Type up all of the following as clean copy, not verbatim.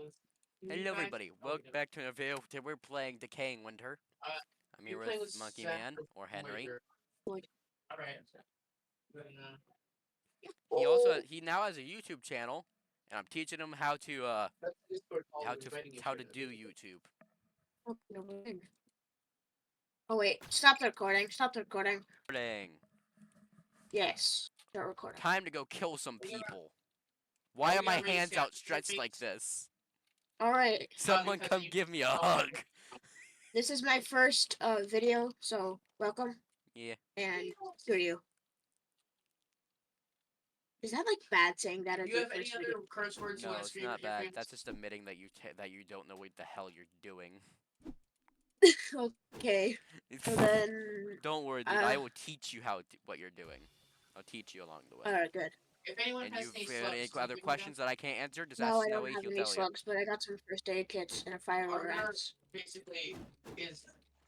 Hello everybody, welcome back to another video. Today we're playing Decaying Winter. I'm here with Monkey Man, or Henry. He now has a YouTube channel, and I'm teaching him how to do YouTube. Oh wait, stop the recording. Stop the recording. Dang. Yes, start recording. Time to go kill some people. Why are my hands outstretched like this? Alright, Someone come give me a hug. this is my first video, so welcome. Yeah. And studio. Is that like bad saying that? Do you have any other curse words you No, want to it's scream not at your bad. fans? That's just admitting that you don't know what the hell you're doing. Okay. So then. Don't worry, dude. I will teach you what you're doing. I'll teach you along the way. Alright, good. If anyone And has you any have any slugs, other questions that I can't answer, just No, ask I don't Snowy. have He'll any tell you. slugs, but I got some first aid kits and a fire axe. basically is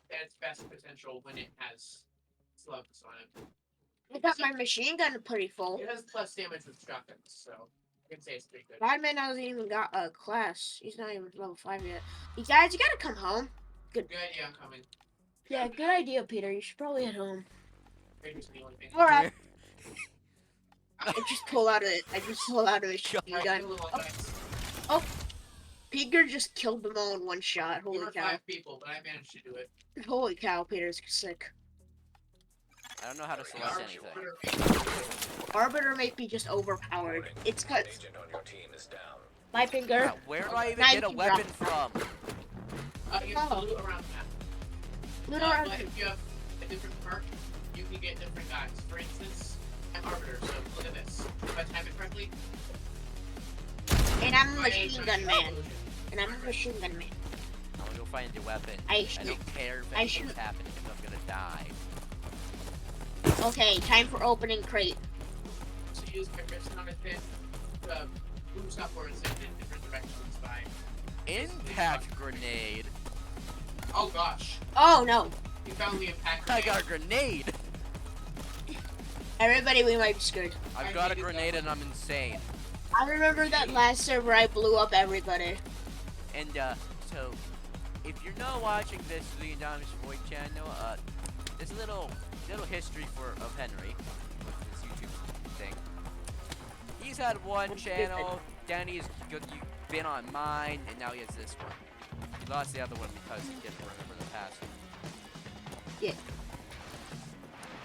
at its best potential when it has slugs on it. I got my machine gun pretty full. It has plus damage with shotguns, so I can say it's pretty good. Badman hasn't even got a class. He's not even level 5 yet. You guys, you gotta come home. Good idea, I'm coming. Yeah, good idea, Peter. You should probably head home. Raiders are the only thing. Alright. I just pull out a machine Alright, gun. kill the one guys. Oh, Peter just killed them all in one shot. There Holy were cow! 5 people, but I managed to do it. Holy cow, Peter's sick. I don't know how to select anything. Arbiter may be just overpowered. It's got my finger. Yeah, where do I even get a weapon from? You have to loot around the map. Loot around. But if you have a different perk, you can get different guys. For instance, I'm Arbiter, so look at this. If I time it correctly, And I'm a machine gun man. And I'm a machine gun man. I'm gonna go find the weapon. I don't care if I anything's should- happening because I'm gonna die. Okay, time for opening crate. so use Christian on his pin. Boost upwards and in different directions by. Impact grenade. Oh gosh, Oh no! you found the impact. I got a grenade. Everybody, we might be screwed. I've got a grenade and I'm insane. I remember that last server I blew up everybody. And so if you're not watching this the Indominus Void channel, there's a little history of Henry with this YouTube thing. He's had one channel, then he's been on mine, and now he has this one. He lost the other one because he didn't remember the password. Yeah.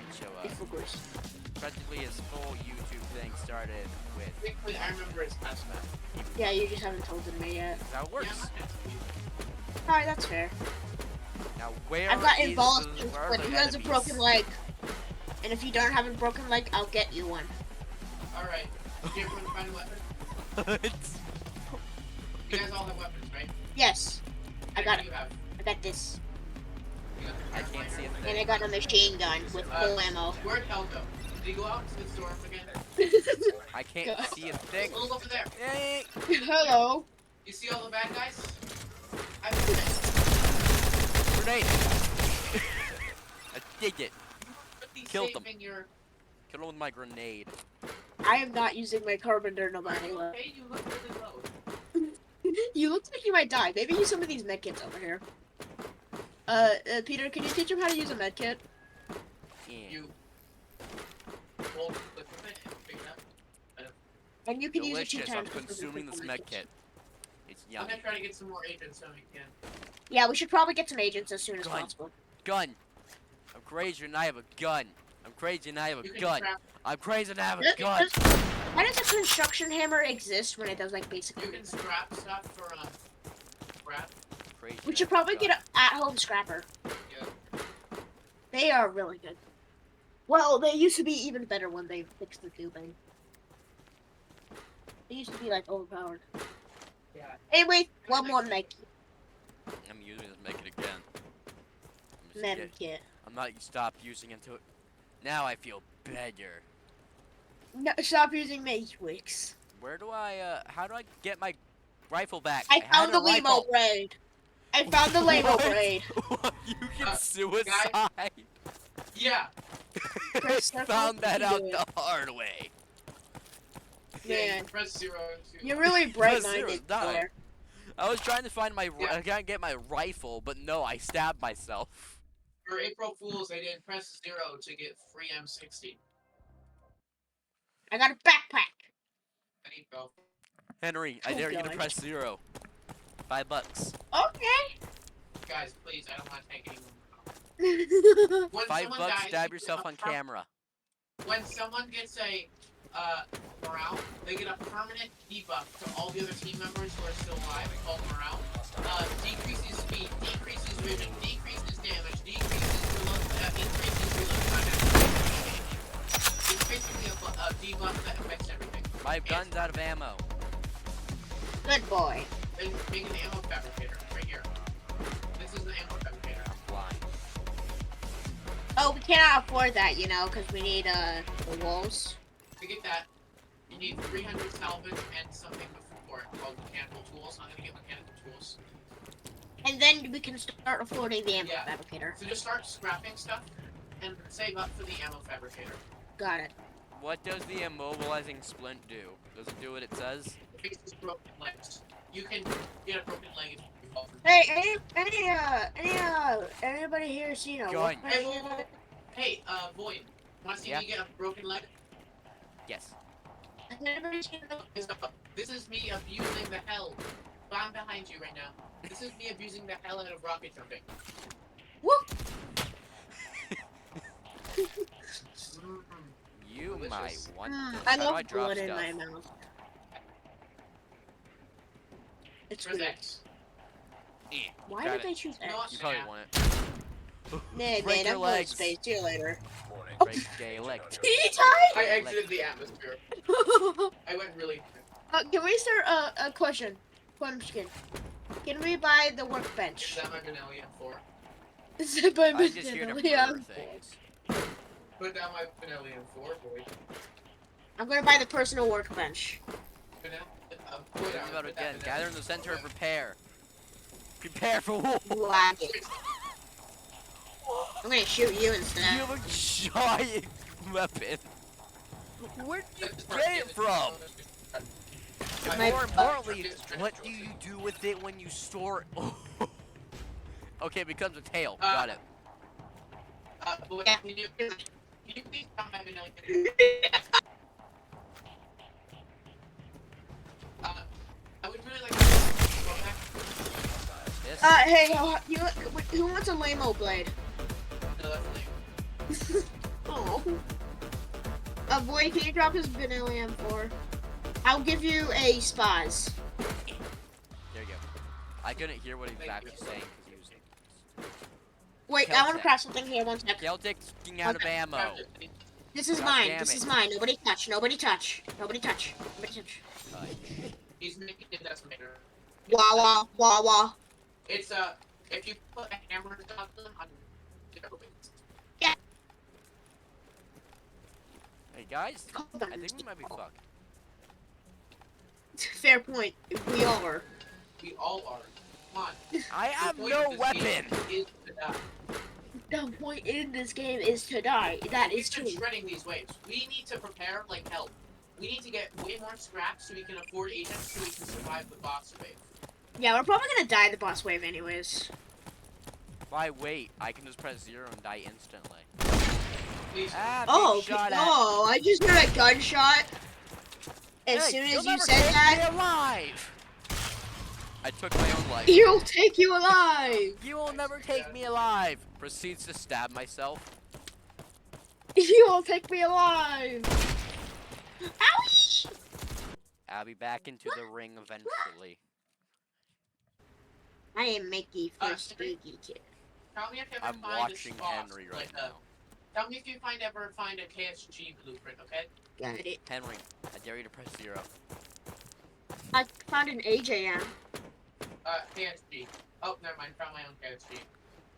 And so Of course. practically his full YouTube thing started with Thankfully, I remember his password. Yeah, you just haven't told it me yet. how it works. Alright, that's fair. Now where I've got is involved the- where are but the who has a enemies? broken leg? And if you don't have a broken leg, I'll get you one. Alright, did everyone find a weapon? You guys all have weapons, right? Yes, I What got do it. you have? I got this. You got the I can't see a And thing. I got a machine gun with full ammo. Where'd Hell go? Did he go out to the storm again? I can't see a thing. Look over there. Yay! Hello. You see all the bad guys? I Grenade! I dig it. Killed them. Your... Kill him with my grenade. I am not using my carpenter no matter what. Hey, you look really low. You look like you might die. Maybe use some of these medkits over here. Peter, can you teach him how to use a medkit? Yeah. You hold click with it and pick it up. And you can use it 2 Delicious. I'm times. before consuming you this put med medkits. kit. It's I'm yummy. gonna try to get some more agents so we can. Yeah, we should probably get some agents as soon as Gun. possible. Gun. I'm crazy and I have a gun. I'm crazy and I have You a can gun. trap. I'm crazy and I have a Does- gun. Why does a construction hammer exist when it does like basic? You can scrap stuff for scrap. Crazy We and should I have a probably gun. get an at-home scrapper. Yeah. They are really good. Well, they used to be even better when they fixed the tubing. They used to be like overpowered. Yeah. Anyway, one more med I'm using this med kit again. I'm just get- kit. I'm not stop using it to it. Now I feel better. No, stop using mage wicks. Where do I how do I get my rifle back? I had found a the Limo rifle. braid. I found the Limo What? braid. What? You can Uh, suicide. Yeah. I Press circle found that to out do it. the hard way. Yeah, Man. you press 0 to. You're really Press zero bright-minded is die. there. I was trying to find my. Yeah. I can't get my rifle, but no, I stabbed myself. For April Fools, I did press 0 to get free M60. I got a backpack. There you go. Henry, I Oh, dare you to God. press 0. $5. Okay. Guys, please, I don't want to take any more. When $5, someone dies, stab you yourself get a on camera. When someone gets a morale, they get a permanent debuff to all the other team members who are still alive. We call morale. Decreases speed, decreases vision, decreases damage, decreases reload, increases reload time. It's basically a debuff that affects everything. My gun's out of ammo. Good boy. Then make an ammo fabricator right here. This is the ammo fabricator. I'm blind. Oh, we cannot afford that, you know, because we need the walls. To get that, you need 300 salvage and something before it called mechanical tools. I'm gonna get mechanical tools. And then we can start affording the ammo Yeah. fabricator. So just start scrapping stuff and save up for the ammo fabricator. Got it. What does the immobilizing splint do? Does it do what it says? Fixes broken legs. You can get a broken leg if you fall from. Hey, anybody here seen a Gun. wolf Hey, man? hey, Void. Wanna see Yeah? me get a broken leg? Yes. Has anybody seen a This is me abusing the hell. I'm behind you right now. This is me abusing the hell out of rocket jumping. whoop? You Delicious. might want Mm, this. I How do love I drop blood in stuff? my mouth. It's Press weird. X. Why Got did it. they choose You know X? You probably want it. Nah, Break man, your I'm going legs. to space. See you later. Break gay leg. I exited the atmosphere. I went really. Can we start a question? Question. Can we buy the Is workbench? that my Benelli M4? Is it by I'm just here to Mr. murder things. Put down my Benelli M4, boy. I'm gonna buy the personal workbench. Put Here down, we go put that again. Benelli Gather in the center of M4. repair. Prepare for war. Whack it. I'm gonna shoot you You instead. have a giant weapon. Where did you get it from? And My more butt. importantly, what do you do with it when you store it? Okay, it becomes a tail. Got it. Boy, Yeah. can you please tell my Benelli? I would really like to go back. This. Hey, who wants a lame-o blade? No, that's lame. Oh. Boy, can you drop his Benelli M4? I'll give you a spaz. There you go. I couldn't hear what he was Thank actually you. saying because he was Wait, I want to craft something here. One sec. Celtic's out of ammo. This is God mine. damn This it. is mine. Nobody touch. Nobody touch. Nobody touch. Nobody touch. He's making a decimator. Wah wah wah wah. It's if you put a hammer on them, Hey guys, Hold I on. think we might be fucked. Fair point. We all are. we all are. Come on. I have The point no of this weapon. game is to die. The point in this game is to die. That is We've true. been shredding these waves. We need to prepare like hell. We need to get way more scraps so we can afford agents so we can survive the boss wave. Yeah, we're probably gonna die the boss wave anyways. Why wait? I can just press 0 and die instantly. Please. Ah, Oh, being okay. shot at. Oh, I just heard a gunshot. As Hey, soon you'll as you never said take that, me alive. I took my own life. he'll take you alive. You will never take me alive. Proceeds to stab myself. You will take me alive. Ouch! I'll be back into the ring eventually. I am Mickey first spooky kid. Tell me if you ever I'm find watching a spot, Henry right like now. Tell me if you ever find a KSG blueprint, okay? Got it. Henry, I dare you to press 0. I found an AJM. KSG. Oh, never mind. Found my own KSG.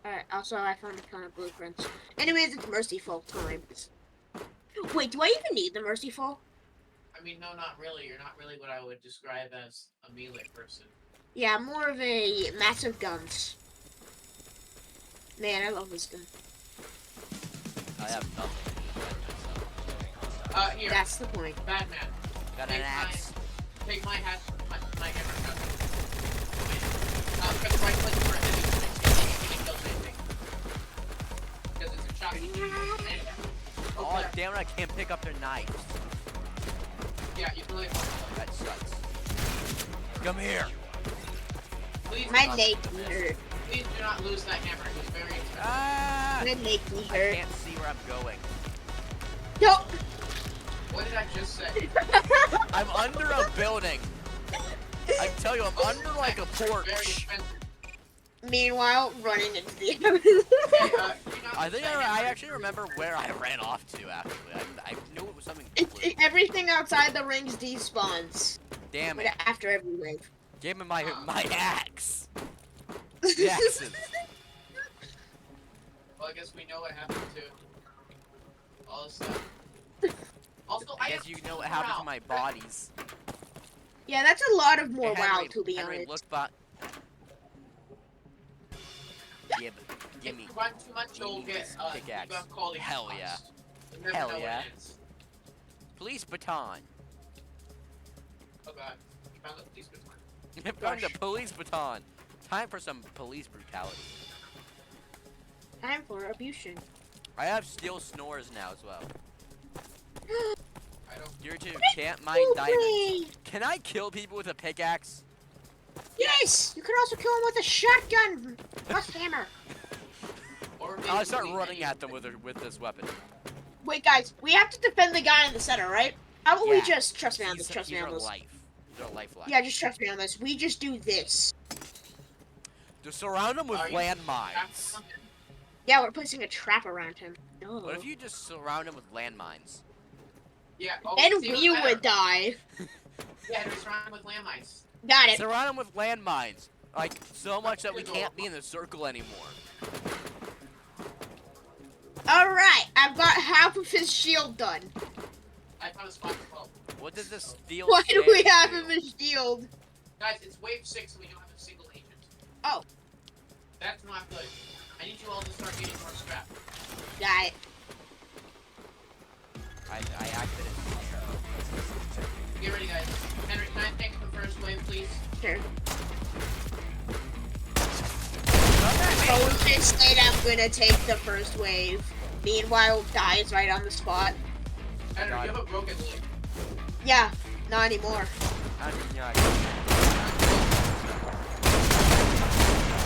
Alright, also I found a ton of blueprints. Anyways, it's merciful times. Wait, do I even need the merciful? I mean, no, not really. You're not really what I would describe as a melee person. Yeah, I'm more of a massive guns. Man, I love this gun. I have nothing. Here. That's the point. Batman. Got an axe. Take my hat, my hammer gun. camera, I can't pick up their knives. Yeah, you really. That sucks. Come here. Please, My do leg not, hurt. please do not lose that hammer. It's very expensive. Ah! My leg me I hurt. can't see where I'm going. No. What did I just say? I'm under a building. I tell you, I'm under like a Very porch. expensive. Meanwhile, running into the. Hey, do not I lose think that I hammer. actually remember where I ran off to. Actually, I knew it was something. blue. Everything outside the rings despawns. Damn Like, it! after every wave. Give me my axe. The axes. Well, I guess we know what happened to all this stuff. Also, I guess you know what happened to my bodies. Yeah, that's a lot of more Hey, Henry, WoW, to be Henry, honest. look back. Give If me. you run too much, you'll Give me get this a pickaxe. debuff called Hell Exhaust. yeah. You'll never Hell know what yeah. it is. Police baton. Oh god, you found the police baton. Found the police baton. Time for some police brutality. Time for abusion. I have steel snores now as well. I don't. You're too. Can't mine diamonds. Can I kill people with a pickaxe? Yes! You can also kill him with a shotgun plus hammer. Or I'll start maybe running at them with this weapon. Wait, guys, we have to defend the guy in the center, right? How about we Yeah. just trust me on this? He's Trust me on our this. life. He's our lifeline. Yeah, just trust me on this. We just do this. Just surround them with Are you- landmines. Yeah, we're placing a trap around him. No. What if you just surround them with landmines? Yeah. Oh, Then see, it was we better. would die. Yeah, and we surround with landmines. Got it. Surround them with landmines. Like, so much that we can't be in the circle anymore. Alright, I've got half of his shield done. I found a spot to fall. What does this steel Why do we stand have do? him a shield? Guys, it's wave 6 and we don't have a single agent. Oh. That's not good. I need you all to start getting more scrap. Got it. I acted it. Get ready, guys. Henry, can I take the first wave, please? Sure. Ocean said I'm gonna take the first wave. Meanwhile, dies right on the spot. Henry, you have a broken leg. Yeah, not anymore.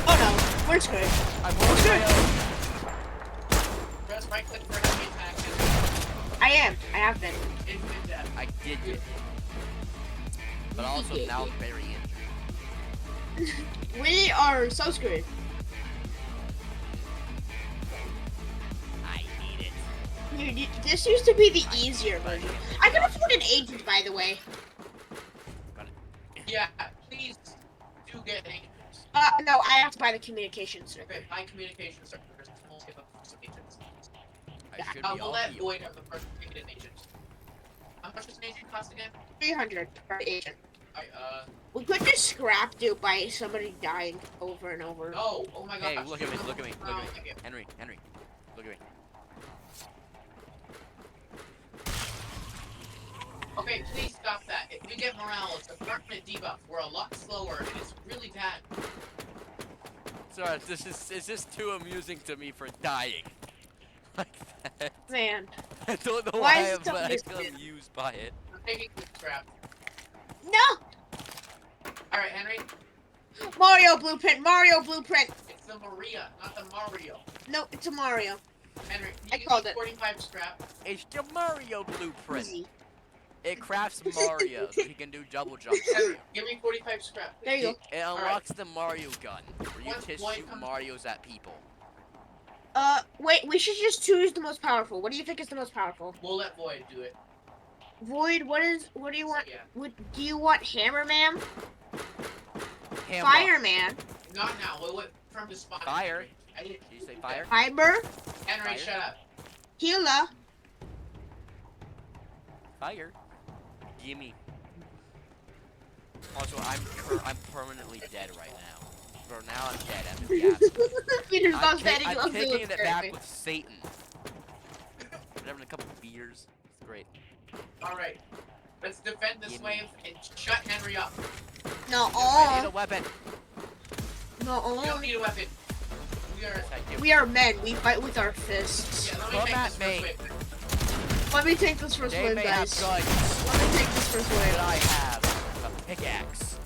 Oh no, we're screwed. I'm holding my own. Press right click for enemy attack I have been. and infinite death. I did it. But also now I'm very injured. We are so screwed. I need it. This used to be the easier version. I can afford an agent, by the way. Yeah, please do get agents. No, I have to buy the communication circuit. Okay, buy communication servers. We'll give up some agents. I should be We'll all let healed. Void have the first ticketed agent. How much does an agent cost again? 300 per agent. Alright, We could just scrap dude by somebody dying over and over. no, oh my god. Hey, look at me, look at me, look Oh, at me. okay. Henry, look at me. Okay, please stop that. If we get morale, it's a permanent debuff. We're a lot slower, and it's really bad. Sorry, it's just too amusing to me for dying. Like that. Man. I don't know Why why, is it but so I feel amusing? amused by it. I'm taking the scrap. No! Alright, Henry. Mario blueprint, Mario blueprint. It's the Maria, not the Mario. No, it's a Mario. Henry, I you called get it. 45 scrap. It's the Mario blueprint. Easy. It crafts Mario so he can do double jumps. Henry, give me 45 scrap. There you go. It unlocks the Mario gun, where you Once just Void shoot comes- Marios at people. Wait, we should just choose the most powerful. What do you think is the most powerful? We'll let Void do it. Void, what do you want? Yeah. Do you want Hammer Man? Hammer. Fireman? Not now. We'll wait from the spot. Fire. I didn't. Did you say fire? Hyper? Henry, Fire. shut up. Healer? Fire. Gimme. Also, I'm permanently dead right now. For now, I'm dead. I'm in the ass. Peter's I'm, not ta- betting I'm on taking it military. back with Satan. I'm having a couple beers. It's great. Alright. Let's defend this Gimme. wave and shut Henry up. No, I need a weapon. no, We don't need a weapon. We are. Yes, I do. we are men. We fight with our fists. Yeah, let me Come take at this me. first wave. Let me take this first They win, may have guys. guns, Let me take this first but win. I have a pickaxe.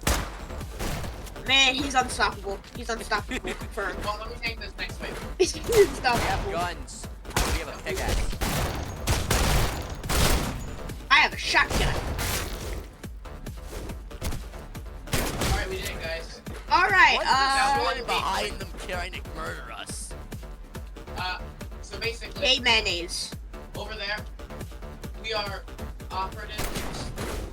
Man, he's unstoppable. He's unstoppable. Confirmed. Well, let me take this next wave. He's We have unstoppable. guns. We have a pickaxe. I have a shotgun. Alright, we did it, guys. Alright, What's uh, the story behind them trying to murder us? So basically, Hey, mayonnaise. over there, we are operatives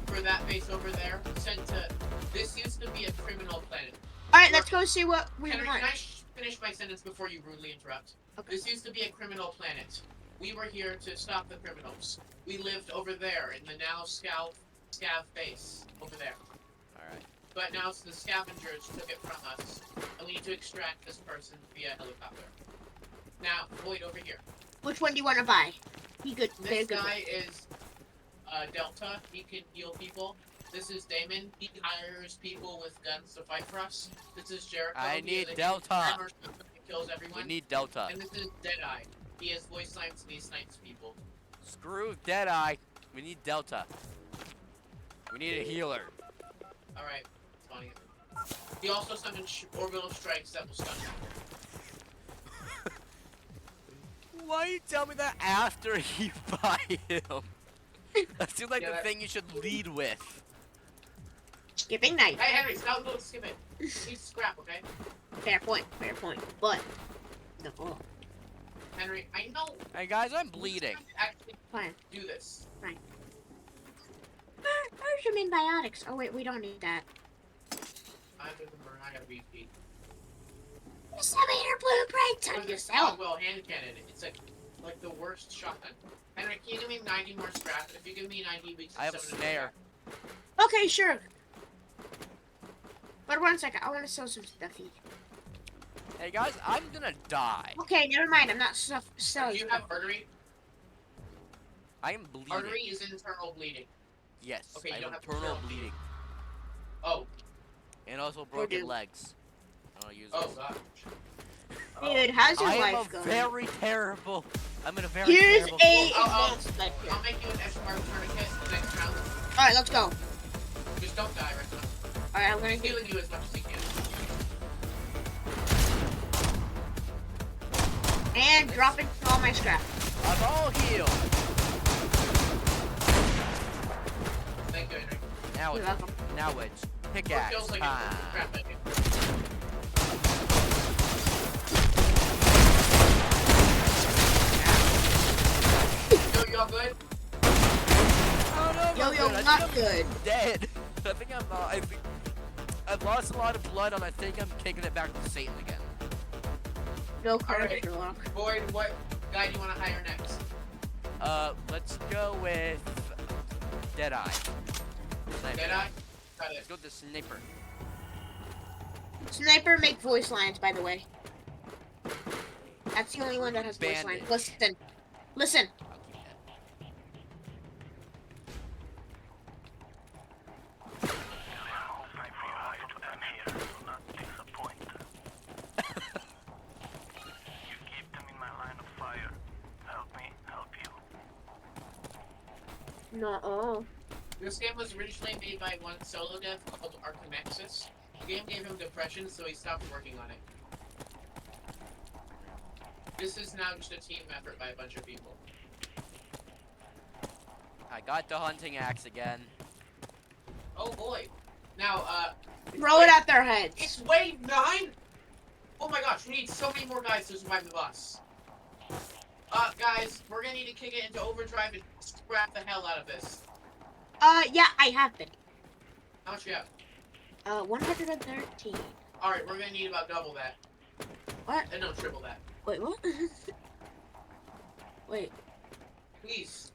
for that base over there. Sent to. This used to be a criminal planet. Alright, let's go see what we Henry, want. can I finish my sentence before you rudely interrupt? Okay. This used to be a criminal planet. We were here to stop the criminals. We lived over there in the now scav base over there. Alright. But now the scavengers took it from us, and we need to extract this person via helicopter. Now, Void over here. Which one do you want to buy? He good. They're This good. guy is Delta. He can heal people. This is Damon. He hires people with guns to fight for us. This is Jericho. I He need is a Delta. hammer that kills We everyone. need Delta. And this is Deadeye. He has voice lines and he snipes people. Screw Deadeye. We need Delta. We need a healer. Alright, it's funny. He also summons orbital strikes that will stun you. Why you tell me that after you buy him? That seems like Yeah, the that- thing you should lead with. Skipping knife. Hey Henry, stop, don't skip it. Need scrap, okay? Fair point. Fair point. But no. Henry, I know. Hey guys, I'm bleeding. Actually, Fine. do this. Where's your antibiotics? Oh wait, we don't need that. I gotta repeat. Disseminator blueprints on Look at this yourself. Well, hand cannon. It's like the worst shotgun. Henry, can you give me 90 more scrap? If you give me 90, we can I have a summon snare. Okay, sure. But 1 second, I want to sell some stuffy. Hey guys, I'm gonna die. Okay, never mind. I'm not Do selling. you have artery? I am bleeding. Artery is internal bleeding. Yes, Okay, you I don't have have internal internal bleeding. Oh, And also broken dude. legs. I don't use oh this. god. Dude, how's your I am life a going? very terrible. I'm in a very Here's terrible. a Oh, advanced knife here. I'll make you an SMR tourniquet the next round. Alright, let's go. Just don't die right now. Alright, I'm I'm gonna get. healing you as much as you can. And dropping all my scrap. I'm all healed. Thank you, Henry. Now You're it's welcome. pickaxe Feels like time. crap at you. Yo, you all good? Oh no, Yo, I'm yo, good. I not think I'm good. dead. I think I'm not. I've lost a lot of blood, and I think I'm kicking it back to Satan again. No courage, Alright. Sherlock. Void, what guy do you want to hire next? Let's go with Deadeye. Sniper. Deadeye? Got Let's it. go with the sniper. Sniper make voice lines, by the way. That's the only one that has voice lines. Bandage. Listen. Listen. I'll keep that. No. Oh. This game was originally made by one solo dev called Archimexis. The game gave him depression, so he stopped working on it. This is now just a team effort by a bunch of people. I got the hunting axe again. Oh boy. Now, Throw it at their heads. it's wave 9? Oh my gosh, we need so many more guys to survive the boss. Guys, we're gonna need to kick it into overdrive and scrap the hell out of this. Yeah, I have been. How much you have? 113. Alright, we're gonna need about double that. What? No, triple that. Wait, what? Wait, Please.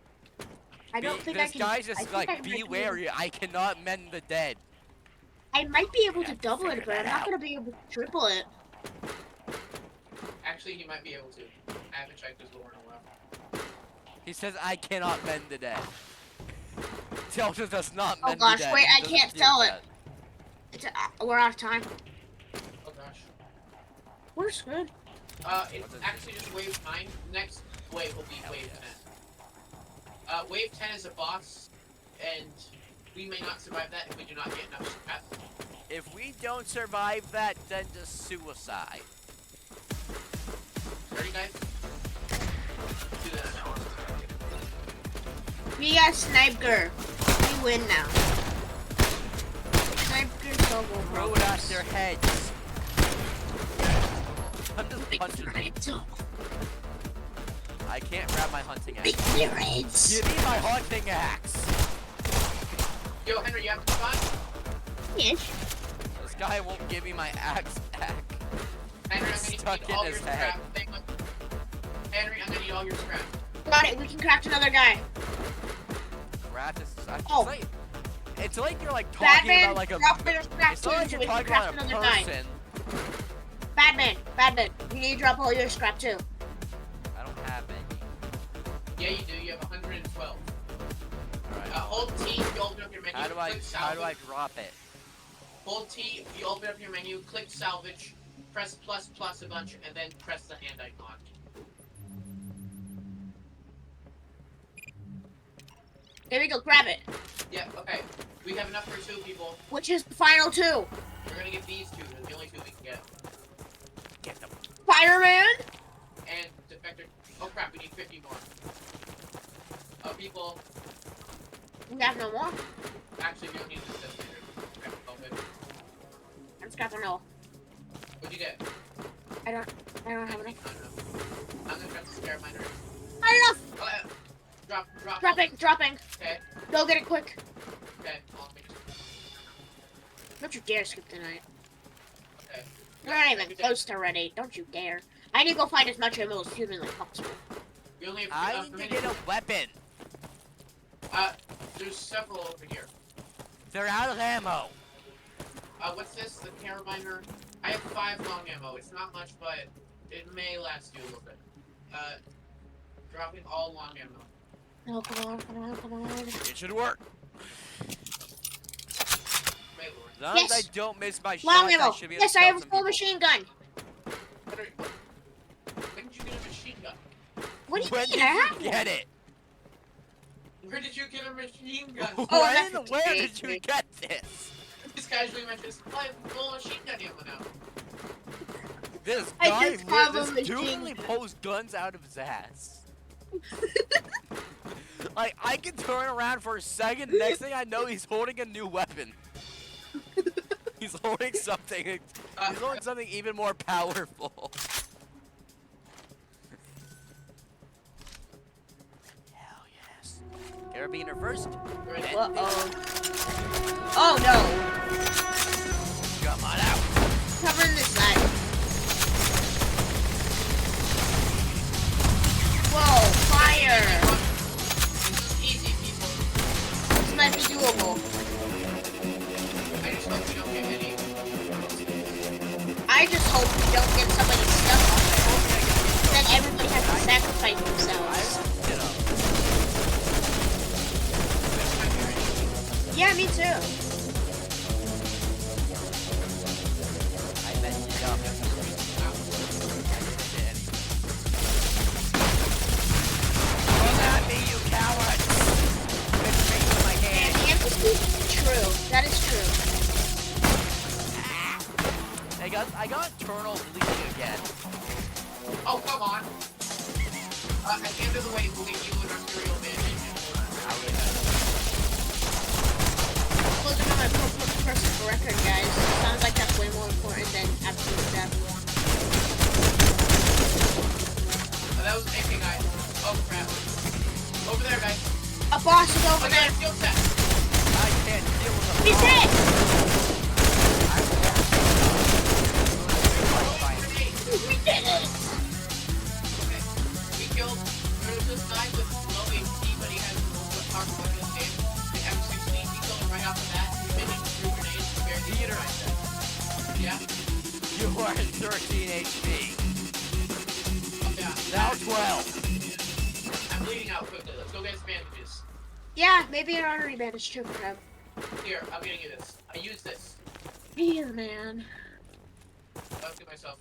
I don't think I This can. guy's I just think like, I might be be able- wary. I cannot mend the dead. I might be able to Yeah, double it, figure but I'm that not out. gonna be able to triple it. Actually, he might be able to. I haven't checked his lore in a while. He says I cannot mend the dead. Delta does not Oh mend gosh, the dead. wait, He I doesn't can't do sell it. that. It's we're out of time. Oh gosh. We're screwed. It's actually just wave 9. Next wave will be Hell wave yes. Wave 10 is a boss, and we may not survive that if we do not get enough scrap. If we don't survive that, then just suicide. Ready, guys? Let's do this. We got Sniper. We win now. Sniper's double. Throw it at their heads. I'm just punching them. I can't grab my hunting axe. Their heads. Give me my hunting axe. Yo, Henry, you have to respond? Yes. This guy won't give me my axe back. Henry, I'm It's gonna stuck need in all his your head. scrap. Henry, I'm gonna need all your scrap. Got it. We can craft another guy. Gratis. Oh. It's like you're like talking Batman, about like a. drop their scrap It's too, not like so you're we can talking craft about a another guy. person. Batman, you need to drop all your scrap too. I don't have any. Yeah, you do. You have 112. Alright. Hold T, you open up your menu, How do I click salvage. drop it? Hold T, you open up your menu, click salvage, press plus plus a bunch, and then press the hand icon. There we go. Grab it. Yeah, okay. We have enough for 2 people. Which is the final two? We're gonna get these 2. They're the only 2 we can get. Get them. Fireman. And defector. Oh crap, we need 50 more. People. We have no more. Actually, we don't need this defector. Scrap open. I'm scrapping all. What'd you get? I don't have enough. I don't know. I'm gonna grab the spare miner. Not enough. Drop. Dropping. Okay, Go get it quick. okay. I'll make it. Don't you dare skip the night. Okay. We're not even close to ready. Don't you dare. I need to go find as much ammo as humanly possible. We only have I need to get a weapon. There's several over here. They're out of ammo. What's this? The carabiner. I have 5 long ammo. It's not much, but it may last you a little bit. Dropping all long ammo. No, come on. It should work. May work. As long as I Yes. don't miss my Long shot, ammo. I should be able Yes, to I kill have a some full people. machine gun. When did you get a machine gun? What do you When mean? did I have you get it? Where did you get a machine gun? Oh, I When? have Where 58. did you get this? This casually mentions, I have full machine gun ammo now. This I guy, just have a this dude machine really gun. pulls guns out of his ass. Like, I can turn around for a second, next thing I know, he's holding a new weapon. He's holding something. He's holding something even more powerful. Hell yes. Carabiner first. Ready? Uh-oh. Oh, no. Come on out. Covering this side. Whoa, fire. Easy, people. This might be doable. I just hope we don't get any. I just hope we don't get somebody stuck on there. Then everybody has to sacrifice themselves. Yeah, me too. I bet you don't. Come at me, you coward! With me with my And hand. the empty true. That is true. I got Eternal bleeding again. Oh, come on. At the end of the way, we'll get you an arterial bandage. Closing on my person for record, guys. Sounds like that's way more important than absolute death. That was AK guy. Oh crap. Over there, guys. A boss is over I got there. a skill set. I can't deal with a He's hit! Grenade. We did it! Okay. We killed. There's this guy with low HP, but he has what talks about his game. The M16. We killed him right off the bat. He made it through grenades. Barely hit right there. Yeah. You are at 13 HP. Yeah. Now 12. I'm bleeding out quickly. Let's go get his bandages. Yeah, maybe an artery bandage too for him. Here, I'm getting you this. I use this. Here, man. I'll give myself.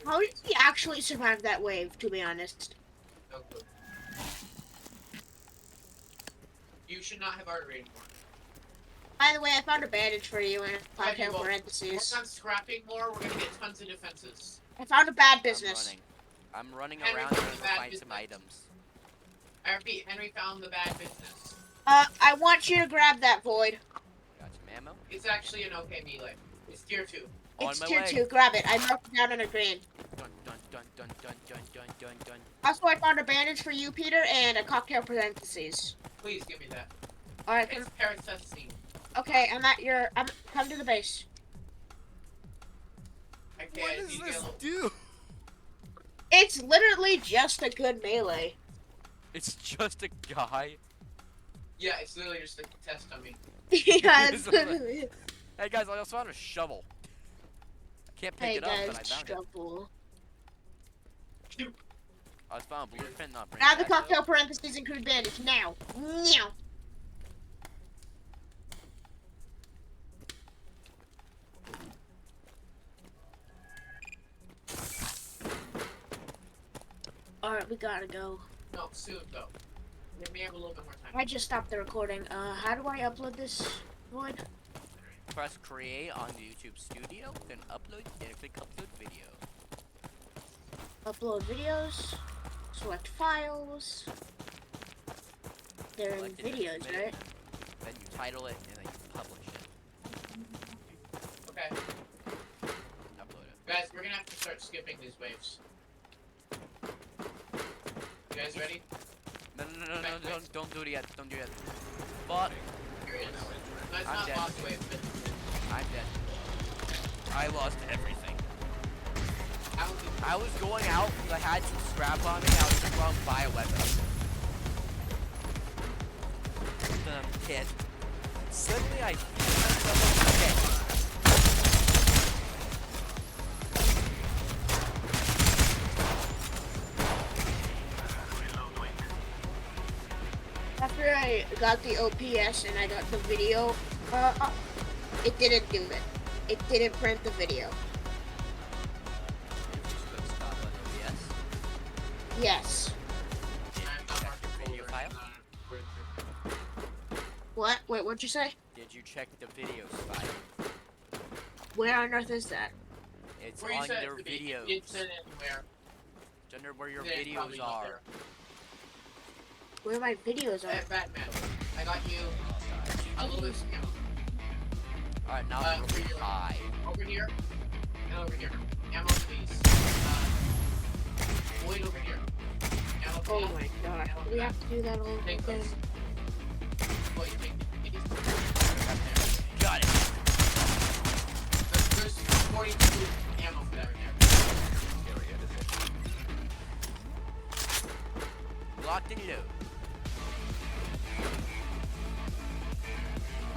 How did he actually survive that wave, to be honest? No clue. You should not have artery anymore. By the way, I found a bandage for you in Okay, well, parentheses. Work on scrapping more. We're gonna get tons of defenses. I found a bad business. I'm running Henry around found trying the to bad find some business. items. I repeat, Henry found the bad business. I want you to grab that void. Got some ammo. It's actually an okay melee. It's tier 2. On It's my tier way. 2. Grab it. I marked it down in a green. Dun dun dun dun dun dun dun dun dun. Also, I found a bandage for you, Peter, and a cocktail parentheses. Please give me that. All right. It's paracetamine. Okay, I'm at your. Come to the base. Okay, What I does need to this get a little- do? It's literally just a good melee. It's just a guy. Yeah, it's literally just a test on me. Yeah, it's literally. Hey guys, I also found a shovel. I can't pick Hey it up, guys, but I found it. trouble. I was found a blueprint, not Now the that, though. cocktail parentheses include bandage. Now. Now. Alright, we gotta go. No, soon though. We may have a little bit more time. I just stopped the recording. How do I upload this, Void? Press create on the YouTube studio, then upload, then click upload video. Upload videos. Select files. They're in Select it, then videos, submit it, right? Then you title it, and then you publish it. Okay, Upload it. guys, we're gonna have to start skipping these waves. You guys ready? No, don't do it yet. Don't do it yet. But Here it is. No, it's I'm not dead. boss wave, but I'm dead. I lost everything. I will do. I was going out because I had some scrap on me. I was just going to buy a weapon. Then I'm dead. Suddenly I feel myself dead. After I got the OPS and I got the video, it didn't do it. It didn't print the video. Just click stop on OBS. Yes. I'm not marking Video folder. file? What? Wait, what'd you say? Did you check the videos file? Where on earth is that? It's Where you on said their it to be. videos. It's in anywhere. It's under where your Then probably videos not are. there. Where my videos are? Hey, Batman, I got you a little bit of ammo. Alright, now Uh, I'm for really your- high. Over here, and over here. Ammo, please. Void over here. Ammo, Oh please. my god. Ammo, We have to do that all Take again. those. What, you take these? Got it. There's 42 ammo for that right there. Locked and loaded.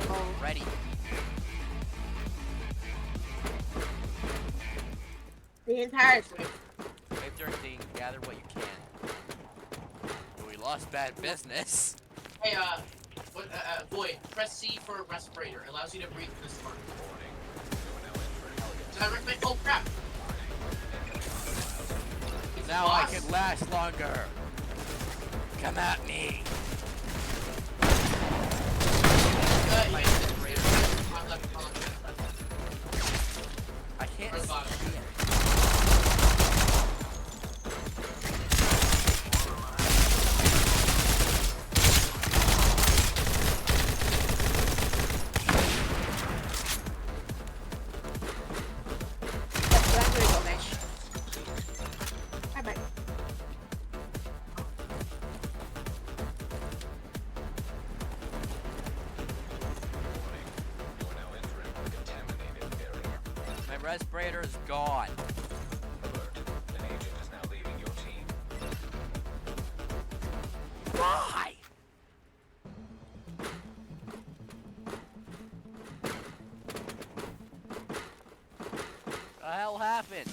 Oh. Ready. The entire thing. Wave during thing, gather what you can. But we lost bad business. Hey, what, Void, press C for respirator. It allows you to breathe in this part. Did I recommend? Oh crap! It's Now I boss. can last longer. Come at me. Yeah, it's on left, on left. I can't Or the see bottom. it. That's where I'm gonna go, guys. Bye bye. My respirator is gone. Why? The hell happened?